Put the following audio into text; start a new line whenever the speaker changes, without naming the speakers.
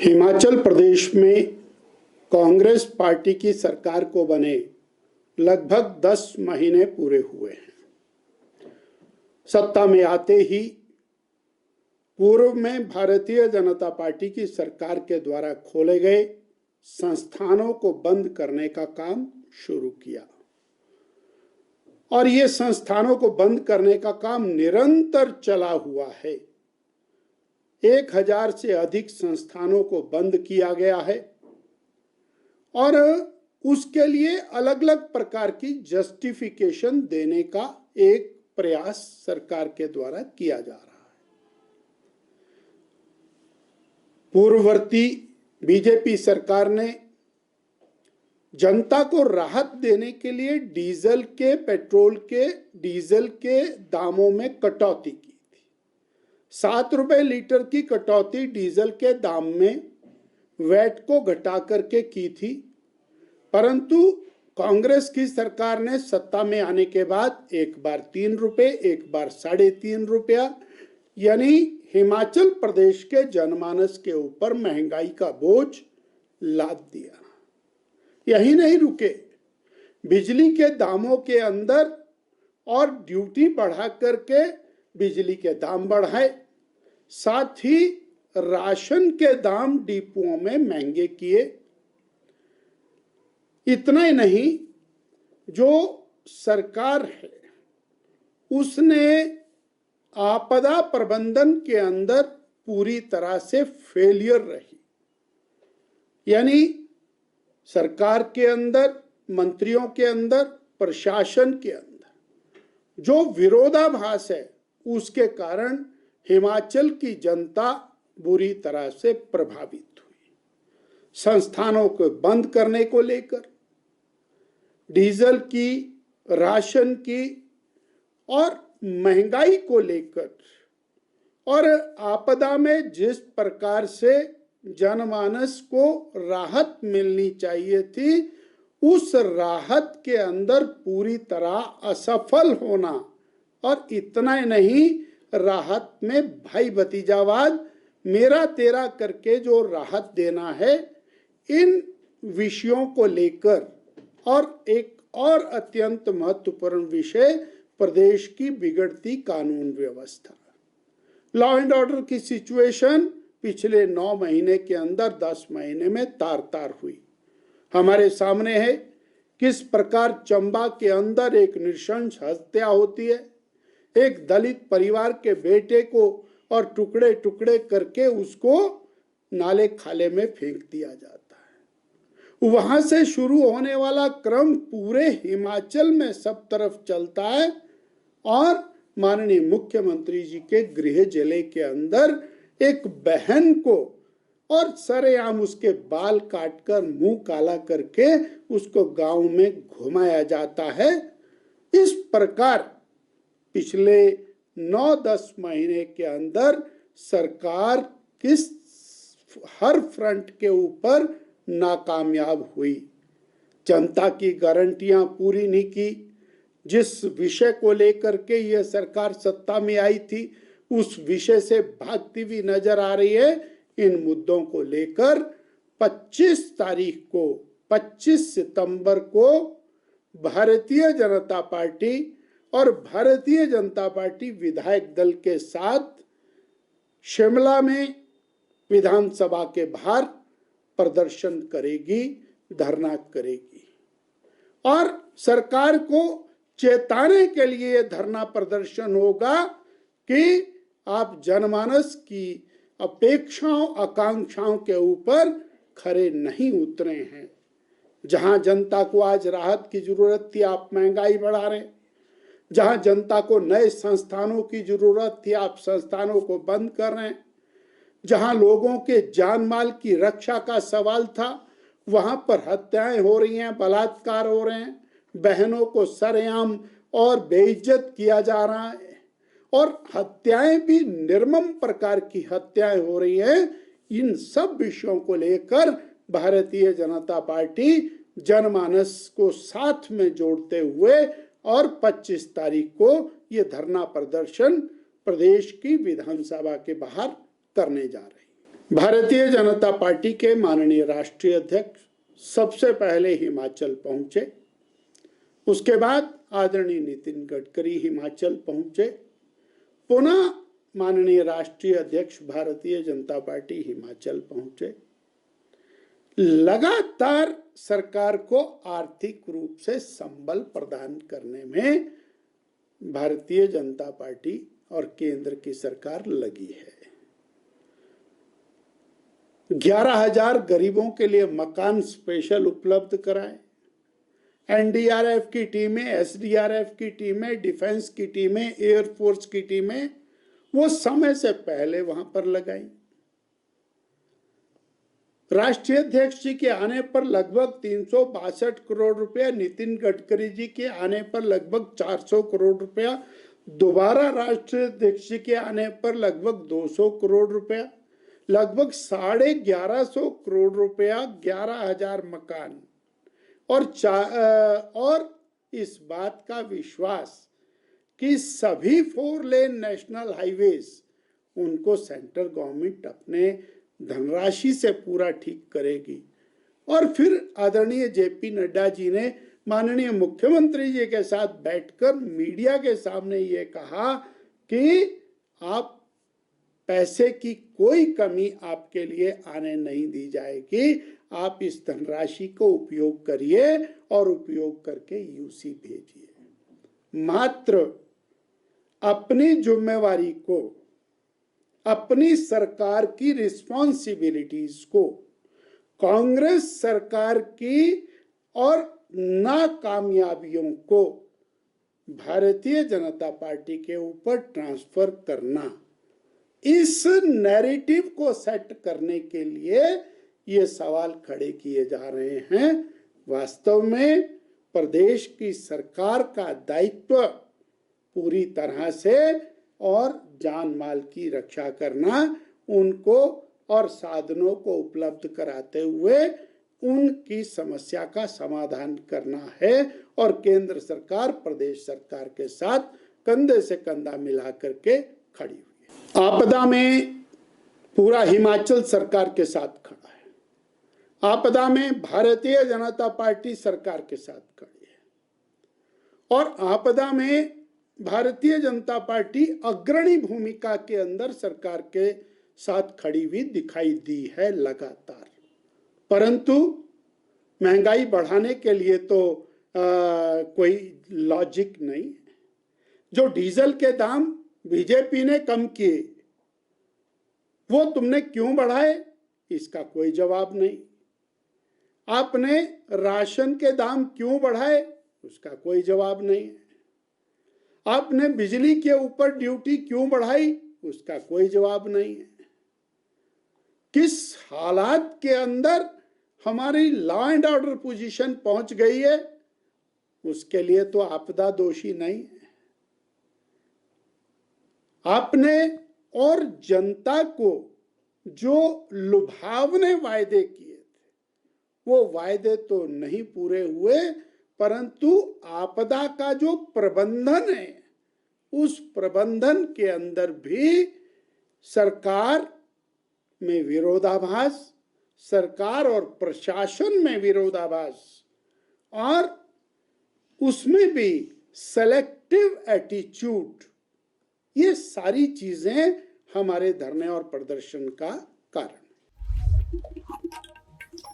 हिमाचल प्रदेश में कांग्रेस पार्टी की सरकार को बने लगभग 10 महीने पूरे हुए हैं। सत्ता में आते ही पूर्व में भारतीय जनता पार्टी की सरकार के द्वारा खोले गए संस्थानों को बंद करने का काम शुरू किया और ये संस्थानों को बंद करने का काम निरंतर चला हुआ है। 1000 से अधिक संस्थानों को बंद किया गया है और उसके लिए अलग अलग प्रकार की जस्टिफिकेशन देने का एक प्रयास सरकार के द्वारा किया जा रहा है। पूर्ववर्ती बीजेपी सरकार ने जनता को राहत देने के लिए डीजल के दामों में कटौती की थी। 7 रुपए लीटर की कटौती डीजल के दाम में वैट को घटा करके की थी, परंतु कांग्रेस की सरकार ने सत्ता में आने के बाद एक बार 3 रुपए, एक बार 3.5 रुपया, यानी हिमाचल प्रदेश के जनमानस के ऊपर महंगाई का बोझ लाद दिया। यही नहीं रुके, बिजली के दामों के अंदर और ड्यूटी बढ़ा करके बिजली के दाम बढ़ाए, साथ ही राशन के दाम डिपुओं में महंगे किए। इतना ही नहीं, जो सरकार है उसने आपदा प्रबंधन के अंदर पूरी तरह से फेलियर रही। यानी सरकार के अंदर, मंत्रियों के अंदर, प्रशासन के अंदर जो विरोधाभास है, उसके कारण हिमाचल की जनता बुरी तरह से प्रभावित हुई। संस्थानों को बंद करने को लेकर, डीजल की, राशन की और महंगाई को लेकर और आपदा में जिस प्रकार से जनमानस को राहत मिलनी चाहिए थी, उस राहत के अंदर पूरी तरह असफल होना। और इतना ही नहीं, राहत में भाई भतीजावाद, मेरा तेरा करके जो राहत देना है, इन विषयों को लेकर और एक और अत्यंत महत्वपूर्ण विषय प्रदेश की बिगड़ती कानून व्यवस्था। लॉ एंड ऑर्डर की सिचुएशन पिछले 9 महीने के अंदर 10 महीने में तार-तार हुई। हमारे सामने है किस प्रकार चंबा के अंदर एक नृशंस हत्या होती है। एक दलित परिवार के बेटे को और टुकड़े टुकड़े करके उसको नाले खाले में फेंक दिया जाता है। वहां से शुरू होने वाला क्रम पूरे हिमाचल में सब तरफ चलता है और माननीय मुख्यमंत्री जी के गृह जिले के अंदर एक बहन को और सरेआम उसके बाल काटकर मुंह काला करके उसको गांव में घुमाया जाता है। इस प्रकार पिछले 9-10 महीने के अंदर सरकार किस हर फ्रंट के ऊपर नाकामयाब हुई। जनता की गारंटियां पूरी नहीं की। जिस विषय को लेकर के यह सरकार सत्ता में आई थी, उस विषय से भागती हुई नजर आ रही है। इन मुद्दों को लेकर 25 सितंबर को भारतीय जनता पार्टी और भारतीय जनता पार्टी विधायक दल के साथ शिमला में विधानसभा के बाहर प्रदर्शन करेगी, धरना करेगी और सरकार को चेताने के लिए धरना प्रदर्शन होगा कि आप जनमानस की अपेक्षाओं, आकांक्षाओं के ऊपर खरे नहीं उतरे हैं। जहां जनता को आज राहत की जरूरत थी, आप महंगाई बढ़ा रहे हैं। जहां जनता को नए संस्थानों की जरूरत थी, आप संस्थानों को बंद कर रहे हैं। जहां लोगों के जान माल की रक्षा का सवाल था, वहां पर हत्याएं हो रही हैं, बलात्कार हो रहे हैं, बहनों को सरेआम और बेइज्जत किया जा रहा है और हत्याएं भी निर्मम प्रकार की हत्याएं हो रही हैं। इन सब विषयों को लेकर भारतीय जनता पार्टी जनमानस को साथ में जोड़ते हुए और 25 तारीख को ये धरना प्रदर्शन प्रदेश की विधानसभा के बाहर करने जा रही है। भारतीय जनता पार्टी के माननीय राष्ट्रीय अध्यक्ष सबसे पहले हिमाचल पहुंचे, उसके बाद आदरणीय नितिन गडकरी हिमाचल पहुंचे, पुनः माननीय राष्ट्रीय अध्यक्ष भारतीय जनता पार्टी हिमाचल पहुंचे। लगातार सरकार को आर्थिक रूप से संबल प्रदान करने में भारतीय जनता पार्टी और केंद्र की सरकार लगी है। 11,000 गरीबों के लिए मकान स्पेशल उपलब्ध कराए। एनडीआरएफ की टीमें, एसडीआरएफ की टीमें, डिफेंस की टीमें, एयरफोर्स की टीमें वो समय से पहले वहां पर लगाई। राष्ट्रीय अध्यक्ष जी के आने पर लगभग 362 करोड़ रुपया, नितिन गडकरी जी के आने पर लगभग 400 करोड़ रुपया, दोबारा राष्ट्रीय अध्यक्ष जी के आने पर लगभग 200 करोड़ रुपया, लगभग 1150 करोड़ रुपया, 11,000 मकान और इस बात का विश्वास कि सभी 4 लेन नेशनल हाईवेज उनको सेंट्रल गवर्नमेंट अपने धनराशि से पूरा ठीक करेगी। और फिर आदरणीय जेपी नड्डा जी ने माननीय मुख्यमंत्री जी के साथ बैठकर मीडिया के सामने ये कहा कि आप पैसे की कोई कमी आपके लिए आने नहीं दी जाएगी, आप इस धनराशि को उपयोग करिए और उपयोग करके यूसी भेजिए। मात्र अपनी जिम्मेवारी को, अपनी सरकार की रिस्पॉन्सिबिलिटीज को, कांग्रेस सरकार की और नाकामयाबियों को भारतीय जनता पार्टी के ऊपर ट्रांसफर करना, इस नैरेटिव को सेट करने के लिए ये सवाल खड़े किए जा रहे हैं। वास्तव में प्रदेश की सरकार का दायित्व पूरी तरह से और जान माल की रक्षा करना, उनको और साधनों को उपलब्ध कराते हुए उनकी समस्या का समाधान करना है और केंद्र सरकार प्रदेश सरकार के साथ कंधे से कंधा मिला करके खड़ी हुई है। आपदा में पूरा हिमाचल सरकार के साथ खड़ा है, आपदा में भारतीय जनता पार्टी सरकार के साथ खड़ी है और आपदा में भारतीय जनता पार्टी अग्रणी भूमिका के अंदर सरकार के साथ खड़ी हुई दिखाई दी है लगातार। परंतु महंगाई बढ़ाने के लिए तो कोई लॉजिक नहीं है। जो डीजल के दाम बीजेपी ने कम किए, वो तुमने क्यों बढ़ाए, इसका कोई जवाब नहीं। आपने राशन के दाम क्यों बढ़ाए, उसका कोई जवाब नहीं है। आपने बिजली के ऊपर ड्यूटी क्यों बढ़ाई, उसका कोई जवाब नहीं है। किस हालात के अंदर हमारी लॉ एंड ऑर्डर पोजीशन पहुंच गई है, उसके लिए तो आपदा दोषी नहीं है। आपने और जनता को जो लुभावने वायदे किए थे, वो वायदे तो नहीं पूरे हुए, परंतु आपदा का जो प्रबंधन है, उस प्रबंधन के अंदर भी सरकार में विरोधाभास, सरकार और प्रशासन में विरोधाभास और उसमें भी सेलेक्टिव एटीट्यूड, ये सारी चीजें हमारे धरने और प्रदर्शन का कारण।